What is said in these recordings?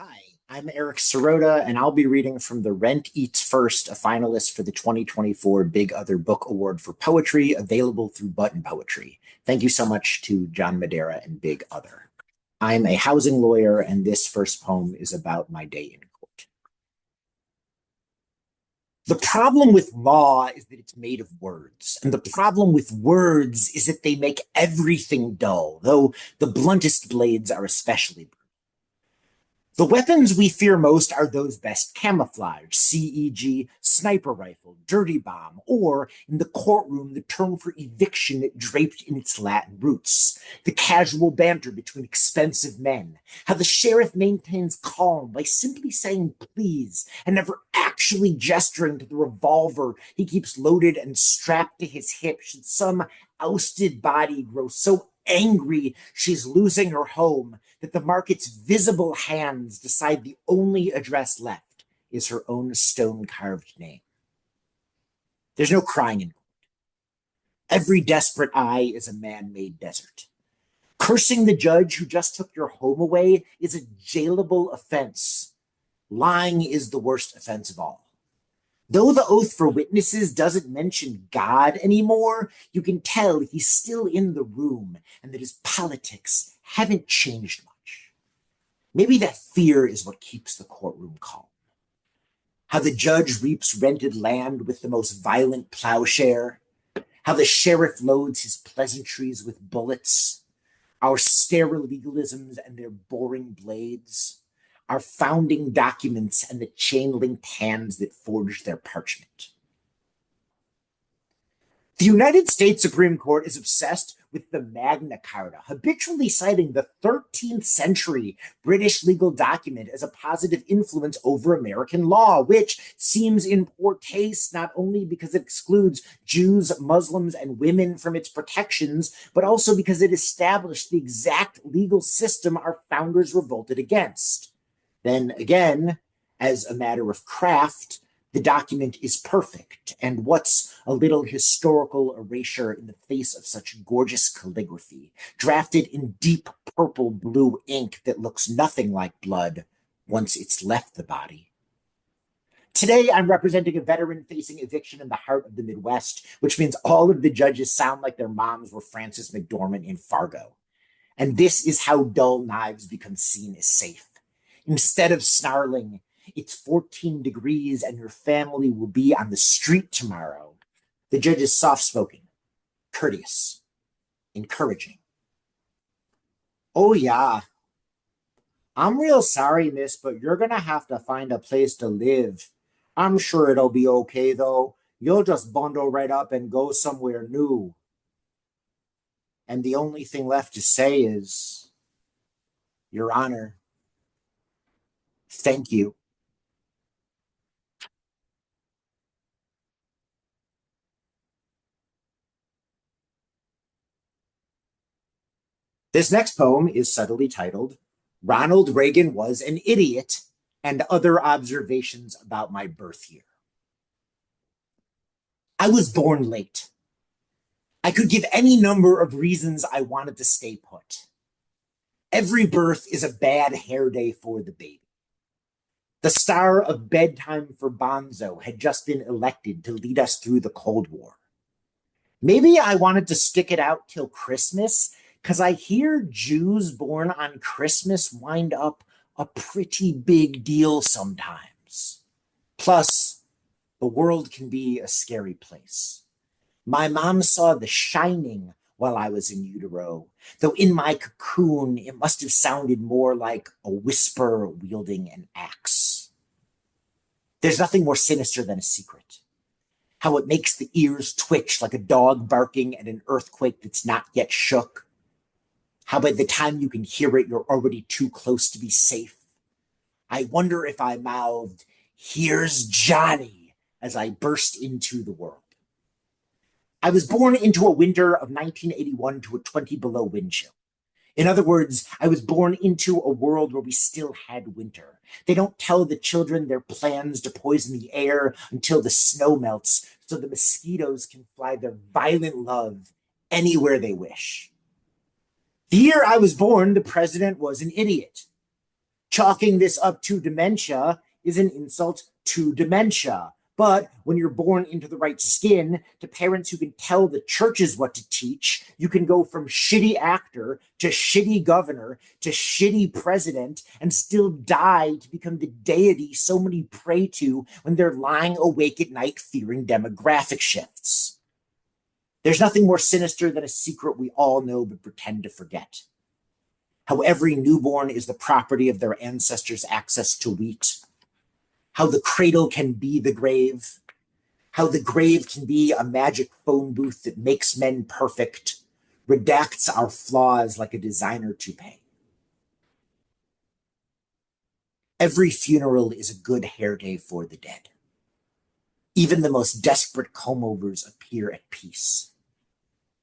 Hi, I'm Eric Sirota, and I'll be reading from The Rent Eats First, a finalist for the 2024 Big Other Book Award for Poetry, available through Button Poetry. Thank you so much to John Madera and Big Other. I'm a housing lawyer, and this first poem is about my day in court. The problem with law is that it's made of words, and the problem with words is that they make everything dull, though the bluntest blades are especially brutal. The weapons we fear most are those best camouflaged, CEG, sniper rifle, dirty bomb, or, in the courtroom, the term for eviction draped in its Latin roots, the casual banter between expensive men, how the sheriff maintains calm by simply saying please and never actually gesturing to the revolver he keeps loaded and strapped to his hip should some ousted body grow so angry she's losing her home that the market's visible hands decide the only address left is her own stone-carved name. There's no crying in court. Every desperate eye is a man-made desert. Cursing the judge who just took your home away is a jailable offense. Lying is the worst offense of all. Though the oath for witnesses doesn't mention God anymore, you can tell he's still in the room and that his politics haven't changed much. Maybe that fear is what keeps the courtroom calm. How the judge reaps rented land with the most violent plowshare. How the sheriff loads his pleasantries with bullets. Our sterile legalisms and their boring blades. Our founding documents and the chain-linked hands that forged their parchment. The United States Supreme Court is obsessed with the Magna Carta, habitually citing the 13th century British legal document as a positive influence over American law, which seems in poor taste not only because it excludes Jews, Muslims, and women from its protections, but also because it established the exact legal system our founders revolted against. Then again, as a matter of craft, the document is perfect, and what's a little historical erasure in the face of such gorgeous calligraphy, drafted in deep purple-blue ink that looks nothing like blood once it's left the body. Today, I'm representing a veteran facing eviction in the heart of the Midwest, which means all of the judges sound like their moms were Frances McDormand in Fargo. And this is how dull knives become seen as safe. Instead of snarling, it's 14 degrees and your family will be on the street tomorrow, the judge is soft-spoken, courteous, encouraging. Oh, yeah. I'm real sorry, miss, but you're going to have to find a place to live. I'm sure it'll be okay, though. You'll just bundle right up and go somewhere new. And the only thing left to say is, Your Honor, thank you. This next poem is subtly titled, Ronald Reagan Was an Idiot, and Other Observations About My Birth Year. I was born late. I could give any number of reasons I wanted to stay put. Every birth is a bad hair day for the baby. The star of bedtime for Bonzo had just been elected to lead us through the Cold War. Maybe I wanted to stick it out till Christmas, because I hear Jews born on Christmas wind up a pretty big deal sometimes. Plus, the world can be a scary place. My mom saw The Shining while I was in utero, though in my cocoon it must have sounded more like a whisper wielding an axe. There's nothing more sinister than a secret. How it makes the ears twitch like a dog barking at an earthquake that's not yet shook. How by the time you can hear it, you're already too close to be safe. I wonder if I mouthed, "Here's Johnny," as I burst into the world. I was born into a winter of 1981 to a 20 below wind chill. In other words, I was born into a world where we still had winter. They don't tell the children their plans to poison the air until the snow melts so the mosquitoes can fly their violent love anywhere they wish. The year I was born, the president was an idiot. Chalking this up to dementia is an insult to dementia. But when you're born into the right skin, to parents who can tell the churches what to teach, you can go from shitty actor to shitty governor to shitty president and still die to become the deity so many pray to when they're lying awake at night fearing demographic shifts. There's nothing more sinister than a secret we all know but pretend to forget. How every newborn is the property of their ancestors' access to wheat. How the cradle can be the grave. How the grave can be a magic phone booth that makes men perfect, redacts our flaws like a designer toupee. Every funeral is a good hair day for the dead. Even the most desperate comb-overs appear at peace.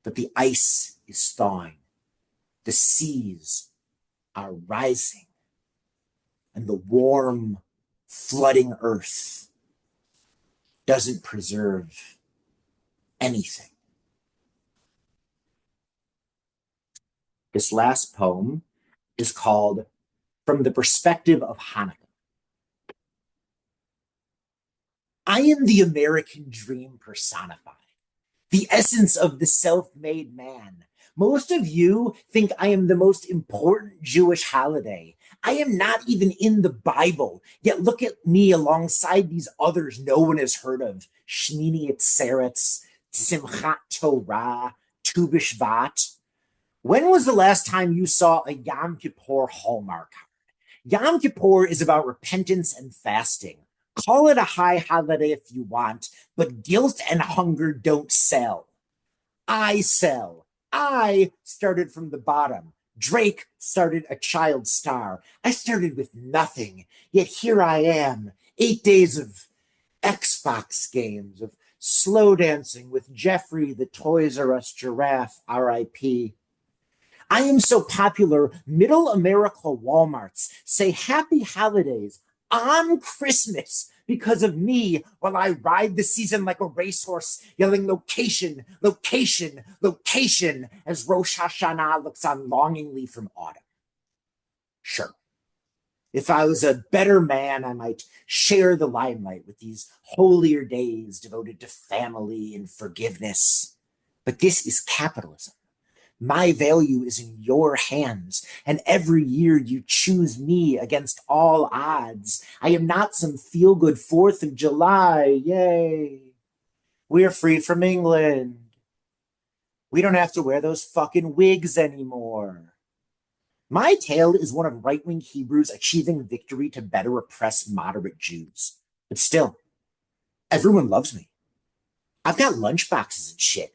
But the ice is thawing. The seas are rising. And the warm, flooding earth doesn't preserve anything. This last poem is called From the Perspective of Hanukkah. I am the American dream personified, the essence of the self-made man. Most of you think I am the most important Jewish holiday. I am not even in the Bible, yet look at me alongside these others no one has heard of. Shmini Atzeres, Simchat Torah, Tu B'Shvat. When was the last time you saw a Yom Kippur Hallmark? Yom Kippur is about repentance and fasting. Call it a high holiday if you want, but guilt and hunger don't sell. I sell. I started from the bottom. Drake started a child star. I started with nothing, yet here I am, 8 days of Xbox games, of slow dancing with Jeffrey the Toys R Us giraffe, RIP. I am so popular, middle America Walmarts say happy holidays on Christmas because of me while I ride the season like a racehorse, yelling location, location, location as Rosh Hashanah looks on longingly from autumn. Sure. If I was a better man, I might share the limelight with these holier days devoted to family and forgiveness. But this is capitalism. My value is in your hands, and every year you choose me against all odds. I am not some feel-good 4th of July. Yay. We're free from England. We don't have to wear those fucking wigs anymore. My tale is one of right-wing Hebrews achieving victory to better oppress moderate Jews. But still, everyone loves me. I've got lunchboxes and shit.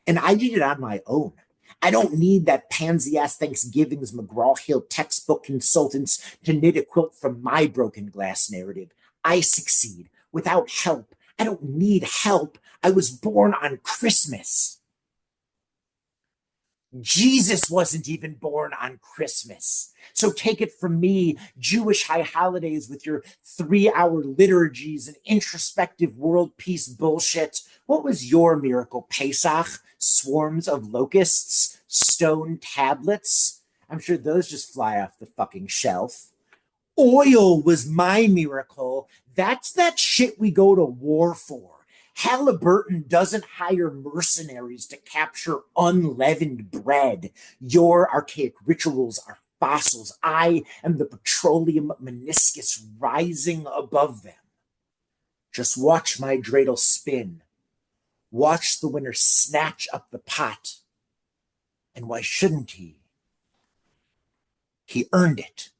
And I did it on my own. I don't need that pansy-ass Thanksgiving's McGraw-Hill textbook consultants to knit a quilt from my broken glass narrative. I succeed without help. I don't need help. I was born on Christmas. Jesus wasn't even born on Christmas. So take it from me, Jewish high holidays with your 3-hour liturgies and introspective world peace bullshit. What was your miracle, Pesach? Swarms of locusts? Stone tablets? I'm sure those just fly off the fucking shelf. Oil was my miracle. That's that shit we go to war for. Halliburton doesn't hire mercenaries to capture unleavened bread. Your archaic rituals are fossils. I am the petroleum meniscus rising above them. Just watch my dreidel spin. Watch the winner snatch up the pot. And why shouldn't he? He earned it.